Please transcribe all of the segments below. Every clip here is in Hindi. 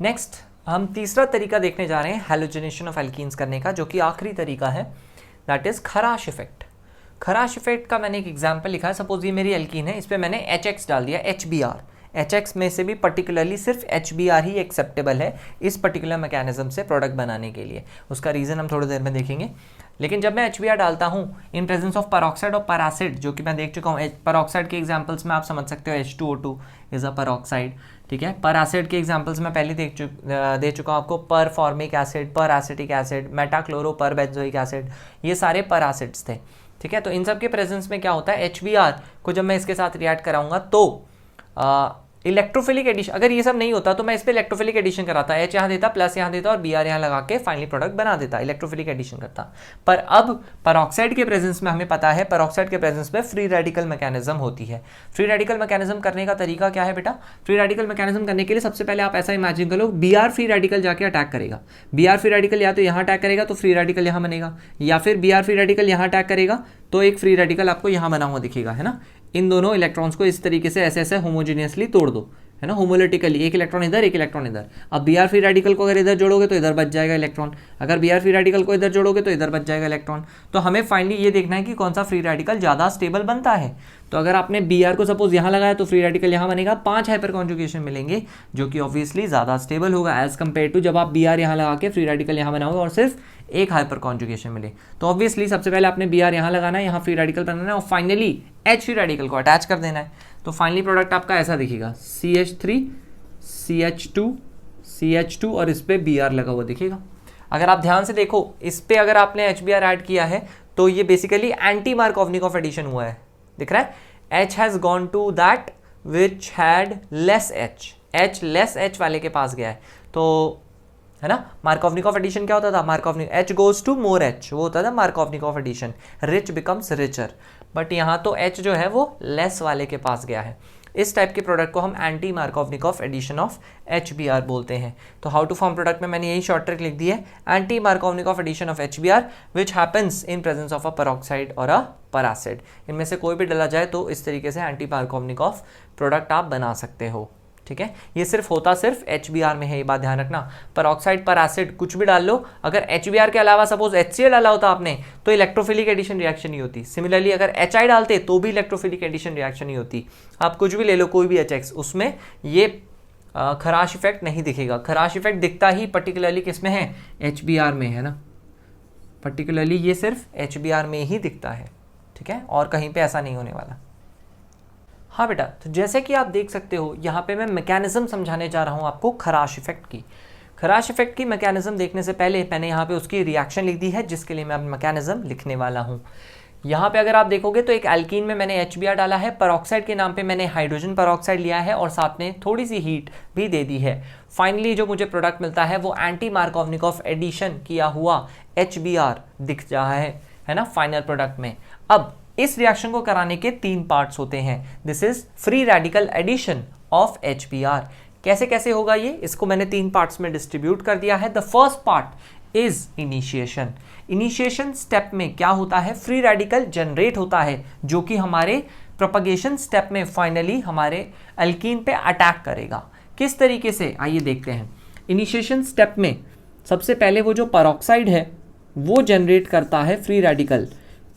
नेक्स्ट हम तीसरा तरीका देखने जा रहे हैं हैलोजिनेशन ऑफ एल्कीन्स करने का, जो कि आखिरी तरीका है, दैट इज खराश इफेक्ट। खराश इफेक्ट का मैंने एक एग्जांपल लिखा है। सपोज ये मेरी एल्कीन है, इस पर मैंने HX डाल दिया, HBr। HX में से भी पर्टिकुलरली सिर्फ HBr ही एक्सेप्टेबल है इस पर्टिकुलर मैकेनिज्म से प्रोडक्ट बनाने के लिए। उसका रीज़न हम थोड़ी देर में देखेंगे। लेकिन जब मैं HBr डालता हूँ इन प्रेजेंस ऑफ पेरोक्साइड और पैरासिड, जो कि मैं देख चुका हूँ, पेरोक्साइड के एग्जांपल्स में आप समझ सकते हो H2O2 इज अ पेरोक्साइड, ठीक है। पैरासिड के एग्जांपल्स में पहले दे चुका हूँ आपको, पर फॉर्मिक एसिड, पर एसिटिक एसिड, मेटाक्लोरो पर बेंजोइक एसिड, ये सारे पैरासिड्स थे, ठीक है। तो इन सब के प्रेजेंस में क्या होता है, HBr को जब मैं इसके साथ रिएक्ट कराऊंगा तो इलेक्ट्रोफिलिक एडिशन, अगर ये सब नहीं होता तो मैं इस पर इलेक्ट्रोफिलिक एडिशन कराता, H यहाँ देता, प्लस यहाँ देता और Br यहाँ लगा के फाइनली प्रोडक्ट बना देता, इलेक्ट्रोफिलिक एडिशन करता। पर अब पेरोक्साइड के प्रेजेंस में हमें पता है, पेरोक्साइड के प्रेजेंस में फ्री रेडिकल मैकेनिज्म होती है। फ्री रेडिकल मैकेनिज्म करने का तरीका क्या है बेटा? फ्री रेडिकल मैकेनिज्म करने के लिए सबसे पहले आप ऐसा इमेजिन करो, Br फ्री रेडिकल जाके अटैक करेगा। Br फ्री रेडिकल या तो यहाँ अटैक करेगा तो फ्री रेडिकल यहाँ बनेगा, या फिर Br फ्री रेडिकल यहाँ अटैक करेगा तो एक फ्री रेडिकल आपको यहाँ बना हुआ दिखेगा, है ना। इन दोनों इलेक्ट्रॉन्स को इस तरीके से ऐसे ऐसे होमोजीनियसली तोड़ दो, है ना, होमोलिटिकली, एक इलेक्ट्रॉन इधर एक इलेक्ट्रॉन इधर। अब Br फ्री रेडिकल को अगर इधर जोड़ोगे तो इधर बच जाएगा इलेक्ट्रॉन, अगर Br फ्री रेडिकल को इधर जोड़ोगे तो इधर बच जाएगा इलेक्ट्रॉन। तो हमें फाइनली ये देखना है कि कौन सा फ्री रेडिकल ज़्यादा स्टेबल बनता है। तो अगर आपने Br को सपोज यहाँ लगाया तो फ्री रेडिकल यहाँ बनेगा, 5 हाइपर कॉन्जुगेशन मिलेंगे, जो कि ऑब्वियसली ज़्यादा स्टेबल होगा एज कम्पेयर टू जब आप Br यहाँ लगा के फ्री रेडिकल यहाँ बनाओगे और सिर्फ एक हाइपर कॉन्जुगेशन मिले। तो ऑब्वियसली सबसे पहले आपने Br यहाँ लगाना है, यहाँ फ्री रेडिकल बनाना है और फाइनली H फ्री रेडिकल को अटैच कर देना है। तो फाइनली प्रोडक्ट आपका ऐसा दिखेगा, CH3 CH2 और इस पे Br लगा हुआ दिखेगा। अगर आप ध्यान से देखो, इस पे अगर आपने HBr ऐड किया है तो ये बेसिकली एंटी मार्कोवनिकॉफ एडिशन हुआ है, दिख रहा है। H has gone to that which had less H less H वाले के पास गया है, तो है ना। मार्कोवनिकॉफ एडिशन क्या होता था, Markovnikov H goes to more H, वो होता था Markovnikov addition, rich becomes richer. But यहाँ तो H जो है वो लेस वाले के पास गया है। इस टाइप के प्रोडक्ट को हम anti Markovnikov addition of HBr बोलते हैं। तो हाउ टू फॉर्म प्रोडक्ट में मैंने यही शॉर्ट ट्रिक लिख दी है, anti Markovnikov addition of HBr which happens in presence of a peroxide और अ पैरासिड। इनमें से कोई भी डाला जाए तो इस तरीके से एंटी मार्कोवनिकॉफ प्रोडक्ट आप बना सकते हो, ठीक है। ये सिर्फ होता सिर्फ HBr में है, ये बात ध्यान रखना। पेरोक्साइड पर एसिड कुछ भी डाल लो, अगर HBr के अलावा सपोज HCl डाला होता आपने तो इलेक्ट्रोफिलिक एडिशन रिएक्शन नहीं होती। सिमिलरली अगर HI डालते तो भी इलेक्ट्रोफिलिक एडिशन रिएक्शन नहीं होती। आप कुछ भी ले लो, कोई भी HX, उसमें ये खराश इफेक्ट नहीं दिखेगा। खराश इफेक्ट दिखता ही पर्टिकुलरली किस में है, HBr में, है ना। पर्टिकुलरली ये सिर्फ HBr में ही दिखता है, ठीक है, और कहीं पे ऐसा नहीं होने वाला। हाँ बेटा, तो जैसे कि आप देख सकते हो यहाँ पे मैं मैकेनिज्म समझाने जा रहा हूँ आपको खराश इफेक्ट की। खराश इफेक्ट की मैकेनिज्म देखने से पहले मैंने यहाँ पे उसकी रिएक्शन लिख दी है, जिसके लिए मैं अब मैकेनिज्म लिखने वाला हूँ। यहाँ पे अगर आप देखोगे तो एक एल्कीन में मैंने HBr डाला है, पेरोक्साइड के नाम पे मैंने हाइड्रोजन पेरोक्साइड लिया है और साथ में थोड़ी सी हीट भी दे दी है। फाइनली जो मुझे प्रोडक्ट मिलता है वो एंटी मार्कोवनिकॉफ एडिशन किया हुआ HBr दिख रहा है ना, फाइनल प्रोडक्ट में। अब इस रिएक्शन को कराने के 3 पार्ट्स होते हैं। This is free radical addition of HBr। कैसे कैसे होगा ये, इसको मैंने 3 पार्ट्स में डिस्ट्रीब्यूट कर दिया है। The first part is initiation. Initiation step में क्या होता है, फ्री रेडिकल जनरेट होता है, जो कि हमारे प्रोपगेशन स्टेप में फाइनली हमारे अल्कीन पे अटैक करेगा। किस तरीके से, आइए देखते हैं। इनिशिएशन स्टेप में सबसे पहले वो जो पेरोक्साइड है वो जनरेट करता है फ्री रेडिकल,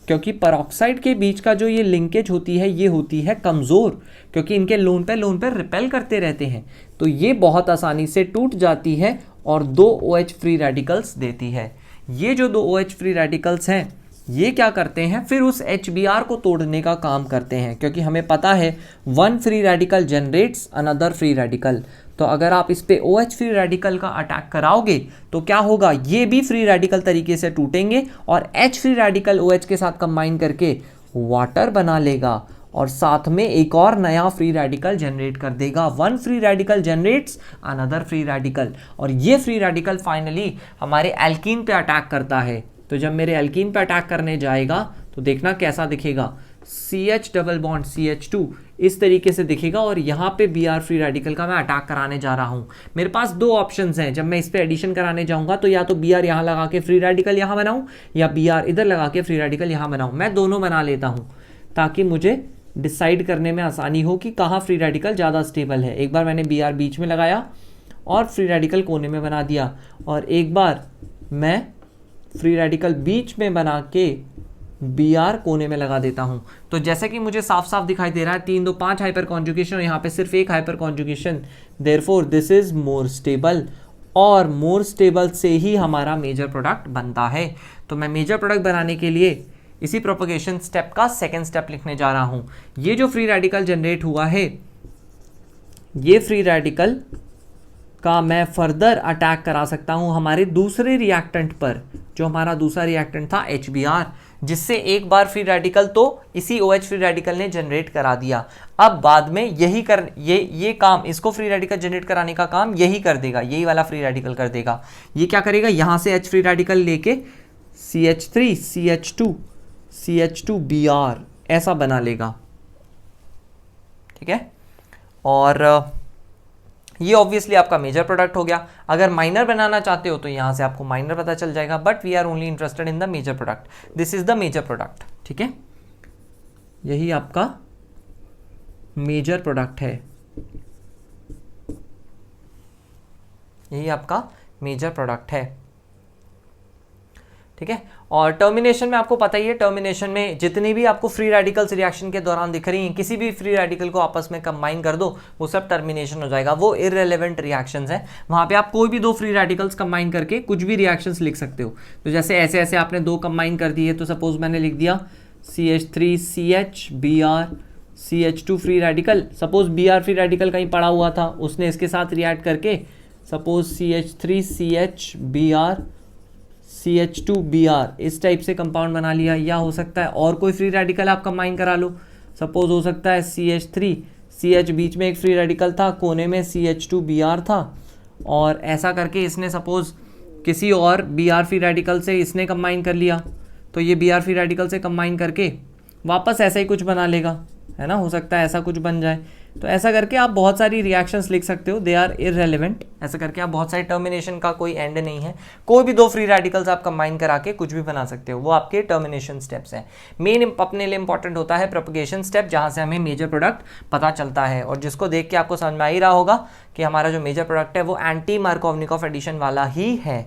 क्योंकि पेरोक्साइड के बीच का जो ये लिंकेज होती है ये होती है कमज़ोर, क्योंकि इनके लोन पे रिपेल करते रहते हैं, तो ये बहुत आसानी से टूट जाती है और 2 OH फ्री रेडिकल्स देती है। ये जो 2 OH फ्री रेडिकल्स हैं ये क्या करते हैं, फिर उस HBr को तोड़ने का काम करते हैं, क्योंकि हमें पता है 1 free radical generates another free radical. तो अगर आप इस पे OH फ्री रेडिकल का अटैक कराओगे तो क्या होगा, ये भी फ्री रेडिकल तरीके से टूटेंगे और H फ्री रेडिकल OH के साथ कंबाइन करके वाटर बना लेगा और साथ में एक और नया फ्री रेडिकल जनरेट कर देगा। 1 free radical generates another free radical, और ये फ्री रेडिकल फाइनली हमारे एल्कीन पे अटैक करता है। तो जब मेरे एल्कीन पे अटैक करने जाएगा तो देखना कैसा दिखेगा, CH डबल बॉन्ड CH2 इस तरीके से दिखेगा और यहाँ पे Br फ्री रेडिकल का मैं अटैक कराने जा रहा हूँ। मेरे पास 2 ऑप्शंस हैं, जब मैं इस पे एडिशन कराने जाऊँगा तो या तो Br यहाँ लगा के फ्री रेडिकल यहाँ बनाऊँ या Br इधर लगा के फ्री रेडिकल यहाँ बनाऊँ। मैं दोनों बना लेता हूँ ताकि मुझे डिसाइड करने में आसानी हो कि कहाँ फ्री रेडिकल ज़्यादा स्टेबल है। एक बार मैंने Br बीच में लगाया और फ्री रेडिकल कोने में बना दिया, और एक बार मैं फ्री रेडिकल बीच में बना के Br कोने में लगा देता हूं। तो जैसे कि मुझे साफ साफ दिखाई दे रहा है 3 2 5 हाइपर कॉन्जुगेशन और यहाँ पे सिर्फ एक hyper conjugation, therefore this is more stable, और मोर स्टेबल से ही हमारा मेजर प्रोडक्ट बनता है। तो मैं मेजर प्रोडक्ट बनाने के लिए इसी प्रोपगेशन स्टेप का सेकेंड स्टेप लिखने जा रहा हूं। ये जो फ्री रेडिकल जनरेट हुआ है, ये फ्री रेडिकल का मैं फर्दर अटैक करा सकता हूं हमारे दूसरे रिएक्टेंट पर, जो हमारा दूसरा रिएक्टेंट था HBr, जिससे एक बार फ्री रेडिकल तो इसी OH फ्री रेडिकल ने जनरेट करा दिया। अब बाद में ये काम, इसको फ्री रेडिकल जनरेट कराने का काम यही कर देगा, यही वाला फ्री रेडिकल कर देगा। ये क्या करेगा, यहां से H फ्री रेडिकल लेके CH3 CH2 CH2Br ऐसा बना लेगा, ठीक है। और ये ऑब्वियसली आपका मेजर प्रोडक्ट हो गया। अगर माइनर बनाना चाहते हो तो यहां से आपको माइनर पता चल जाएगा, but we are only interested in the major product. This is the major product, ठीक है। यही आपका मेजर प्रोडक्ट है, यही आपका मेजर प्रोडक्ट है, ठीक है। और टर्मिनेशन में आपको पता ही है, टर्मिनेशन में जितनी भी आपको फ्री रेडिकल्स रिएक्शन के दौरान दिख रही हैं, किसी भी फ्री रेडिकल को आपस में कंबाइन कर दो, वो सब टर्मिनेशन हो जाएगा। वो इररिलेवेंट रिएक्शंस हैं, वहां पे आप कोई भी दो फ्री रेडिकल्स कंबाइन करके कुछ भी रिएक्शंस लिख सकते हो। तो जैसे ऐसे ऐसे आपने दो कंबाइन कर दिए, तो सपोज मैंने लिख दिया CH3CH Br CH2 free radical, suppose Br free radical कहीं पड़ा हुआ था, उसने इसके साथ रिएक्ट करके सपोज CH3CH Br CH2Br इस टाइप से कंपाउंड बना लिया। या हो सकता है और कोई फ्री रेडिकल आप कंबाइन करा लो, सपोज हो सकता है CH3 CH, बीच में एक फ्री रेडिकल था, कोने में CH2Br था, और ऐसा करके इसने सपोज किसी और Br फ्री रेडिकल से इसने कंबाइन कर लिया, तो ये Br फ्री रेडिकल से कंबाइन करके वापस ऐसा ही कुछ बना लेगा, है ना। हो सकता है ऐसा कुछ बन जाए। तो ऐसा करके आप बहुत सारी रिएक्शंस लिख सकते हो, दे आर इररिलेवेंट। ऐसा करके आप बहुत सारी, टर्मिनेशन का कोई एंड नहीं है, कोई भी दो फ्री रेडिकल्स आप कंबाइन करा के कुछ भी बना सकते हो, वो आपके टर्मिनेशन स्टेप्स हैं। मेन अपने लिए इंपॉर्टेंट होता है प्रोपगेशन स्टेप, जहां से हमें मेजर प्रोडक्ट पता चलता है, और जिसको देख के आपको समझ में आ ही रहा होगा कि हमारा जो मेजर प्रोडक्ट है वो एंटी मार्कोवनिकॉफ एडिशन वाला ही है,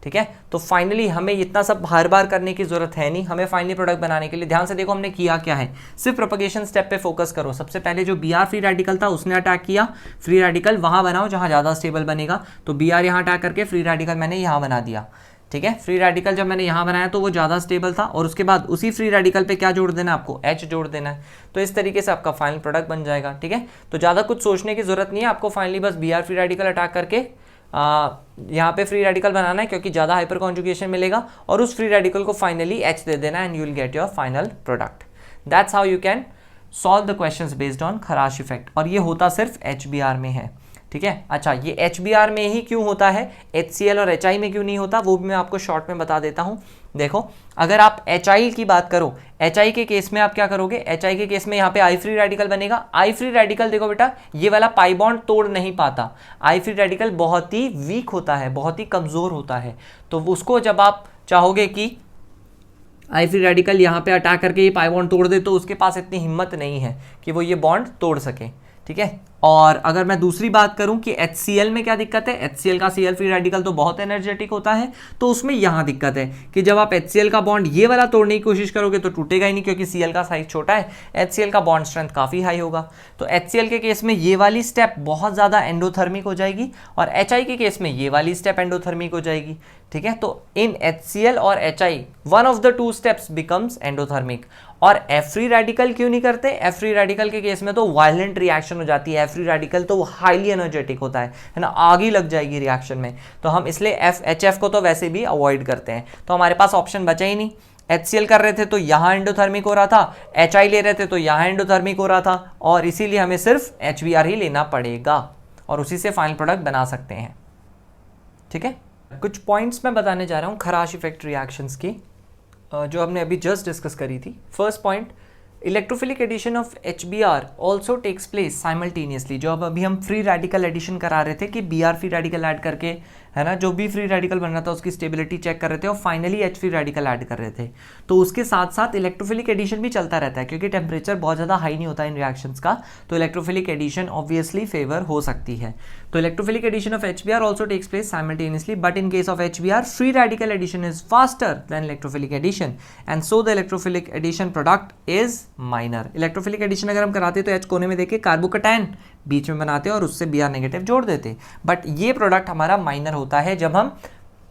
ठीक है। तो फाइनली हमें इतना सब हर बार करने की जरूरत है नहीं, हमें फाइनली प्रोडक्ट बनाने के लिए ध्यान से देखो हमने किया क्या है। सिर्फ प्रोपगेशन स्टेप पे फोकस करो। सबसे पहले जो Br फ्री रेडिकल था उसने अटैक किया, फ्री रेडिकल वहां बनाओ जहां ज्यादा स्टेबल बनेगा। तो Br यहां अटैक करके फ्री रेडिकल मैंने यहां बना दिया, ठीक है। फ्री रेडिकल जब मैंने यहां बनाया तो वो ज्यादा स्टेबल था, और उसके बाद उसी फ्री रेडिकल पे क्या जोड़ देना है आपको, H जोड़ देना है। तो इस तरीके से आपका फाइनल प्रोडक्ट बन जाएगा, ठीक है। तो ज्यादा कुछ सोचने की जरूरत नहीं है आपको, फाइनली बस Br फ्री रेडिकल अटैक करके यहाँ पे फ्री रेडिकल बनाना है, क्योंकि ज़्यादा हाइपर कॉन्जुगेशन मिलेगा, और उस फ्री रेडिकल को फाइनली H दे देना, and you will get your final product. That's how you can solve the questions based on खराश इफेक्ट, और ये होता सिर्फ HBr में है, ठीक है। अच्छा, ये HBr में ही क्यों होता है, HCl और HI में क्यों नहीं होता, वो भी मैं आपको शॉर्ट में बता देता हूँ। देखो, अगर आप HI की बात करो, HI के केस में आप क्या करोगे, HI के केस में यहाँ पे I फ्री रेडिकल बनेगा। I फ्री रेडिकल देखो बेटा, ये वाला पाई बॉन्ड तोड़ नहीं पाता। I फ्री रेडिकल बहुत ही वीक होता है, बहुत ही कमजोर होता है। तो उसको जब आप चाहोगे कि I फ्री रेडिकल यहाँ पे अटैक करके ये पाई बॉन्ड तोड़ दे, तो उसके पास इतनी हिम्मत नहीं है कि वो ये बॉन्ड तोड़ सके, ठीक है। और अगर मैं दूसरी बात करूं कि HCl में क्या दिक्कत है, HCl का Cl फ्री रेडिकल तो बहुत एनर्जेटिक होता है, तो उसमें यहां दिक्कत है कि जब आप HCl का बॉन्ड ये वाला तोड़ने की कोशिश करोगे तो टूटेगा ही नहीं, क्योंकि Cl का साइज छोटा है, HCl का बॉन्ड स्ट्रेंथ काफी हाई होगा। तो HCl के केस में ये वाली स्टेप बहुत ज्यादा एंडोथर्मिक हो जाएगी, और HI के केस में ये वाली स्टेप एंडोथर्मिक हो जाएगी, ठीक है। तो इन HCl और HI one of the two steps becomes endothermic. और F फ्री रेडिकल क्यों नहीं करते, F फ्री रेडिकल के केस में तो वायलेंट रिएक्शन हो जाती है, F फ्री रेडिकल तो हाईली एनर्जेटिक होता है ना, आग ही लग जाएगी रिएक्शन में। तो हम इसलिए HF को तो वैसे भी अवॉइड करते हैं। तो हमारे पास ऑप्शन बचा ही नहीं, HCl कर रहे थे तो यहाँ एंडोथर्मिक हो रहा था, HI ले रहे थे तो यहाँ एंडोथर्मिक हो रहा था, और इसीलिए हमें सिर्फ HBr ही लेना पड़ेगा, और उसी से फाइनल प्रोडक्ट बना सकते हैं, ठीक है। कुछ पॉइंट्स मैं बताने जा रहा हूँ खराश इफेक्ट रिएक्शंस की, जो हमने अभी जस्ट डिस्कस करी थी। First point, electrophilic addition of HBr also takes place simultaneously. जो अब अभी हम फ्री रेडिकल एडिशन करा रहे थे कि Br फ्री रेडिकल ऐड करके, है ना, जो भी फ्री रेडिकल बन रहा था उसकी स्टेबिलिटी चेक कर रहे थे, और finally H free radical add कर रहे थे। तो उसके साथ साथ इलेक्ट्रोफिलिक एडिशन भी चलता रहता है, क्योंकि टेम्परेचर बहुत ज़्यादा हाई नहीं होता इन रिएक्शंस का, तो इलेक्ट्रोफिलिक एडिशन ऑब्वियसली फेवर हो सकती है। तो electrophilic addition of HBr also takes place simultaneously, but in case of HBr, free radical addition is faster than electrophilic addition, and so the electrophilic addition product is minor. Electrophilic addition अगर हम कराते तो H कोने में देके कार्बोकैटायन बीच में बनाते और उससे Br नेगेटिव जोड़ देते, बट ये प्रोडक्ट हमारा माइनर होता है जब हम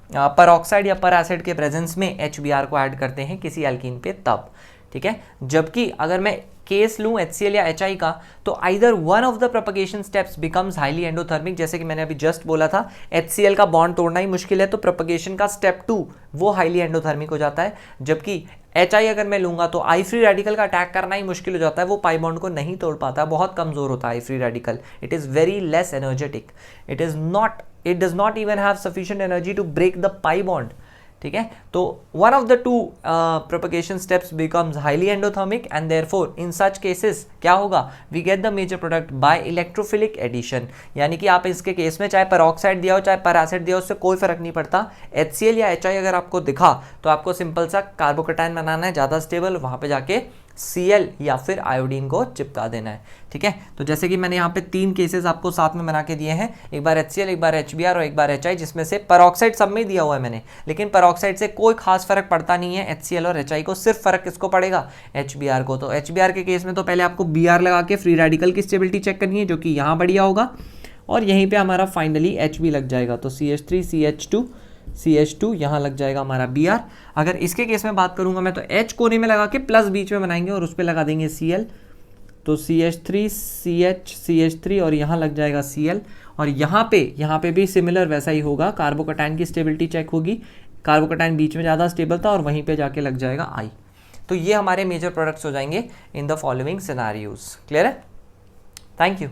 परऑक्साइड या पर एसिड के प्रेजेंस में HBr को ऐड करते हैं किसी एल्कीन पे तब, ठीक है। जबकि अगर मैं केस लूँ HCl या HI का, तो either one of the propagation steps becomes highly endothermic, जैसे कि मैंने अभी जस्ट बोला था HCl का बॉन्ड तोड़ना ही मुश्किल है, तो प्रोपगेशन का स्टेप 2 वो हाईली एंडोथर्मिक हो जाता है। जबकि HI अगर मैं लूँगा तो आई फ्री रेडिकल का अटैक करना ही मुश्किल हो जाता है, वो पाई बॉन्ड को नहीं तोड़ पाता, बहुत कमज़ोर होता है आई free radical, it is very less energetic, it does not even have sufficient energy to break the pi bond, ठीक है। तो one of the two propagation steps becomes highly endothermic and therefore in such cases क्या होगा, we get the major product by electrophilic addition. यानी कि आप इसके केस में चाहे पेरोक्साइड दिया हो चाहे पर एसिड दिया हो, उससे कोई फर्क नहीं पड़ता। HCl या HI अगर आपको दिखा तो आपको सिंपल सा कार्बोकैटायन बनाना है ज़्यादा स्टेबल, वहाँ पे जाके Cl या फिर आयोडीन को चिपका देना है, ठीक है। तो जैसे कि मैंने यहाँ पे 3 केसेस आपको साथ में बना के दिए हैं, एक बार HCl, एक बार HBr और एक बार HI, जिसमें से पेरोक्साइड सब में दिया हुआ है मैंने, लेकिन पेरोक्साइड से कोई खास फर्क पड़ता नहीं है HCl और HI को, सिर्फ फर्क किसको पड़ेगा, HBr को। तो HBr के केस में तो पहले आपको Br लगा के फ्री रेडिकल की स्टेबिलिटी चेक करनी है, जो कि यहाँ बढ़िया होगा, और यहीं पे हमारा फाइनली Hb लग जाएगा, तो CH3 CH2 यहाँ लग जाएगा हमारा Br। अगर इसके केस में बात करूंगा मैं, तो H कोने में लगा के प्लस बीच में बनाएंगे और उस पर लगा देंगे Cl, तो CH3 CH3 और यहाँ लग जाएगा Cl, और यहाँ पे भी सिमिलर वैसा ही होगा, कार्बोकैटायन की स्टेबिलिटी चेक होगी, कार्बोकैटायन बीच में ज़्यादा स्टेबल था और वहीं पे जाके लग जाएगा I। तो ये हमारे मेजर प्रोडक्ट्स हो जाएंगे in the following scenarios. Clear है? Thank you.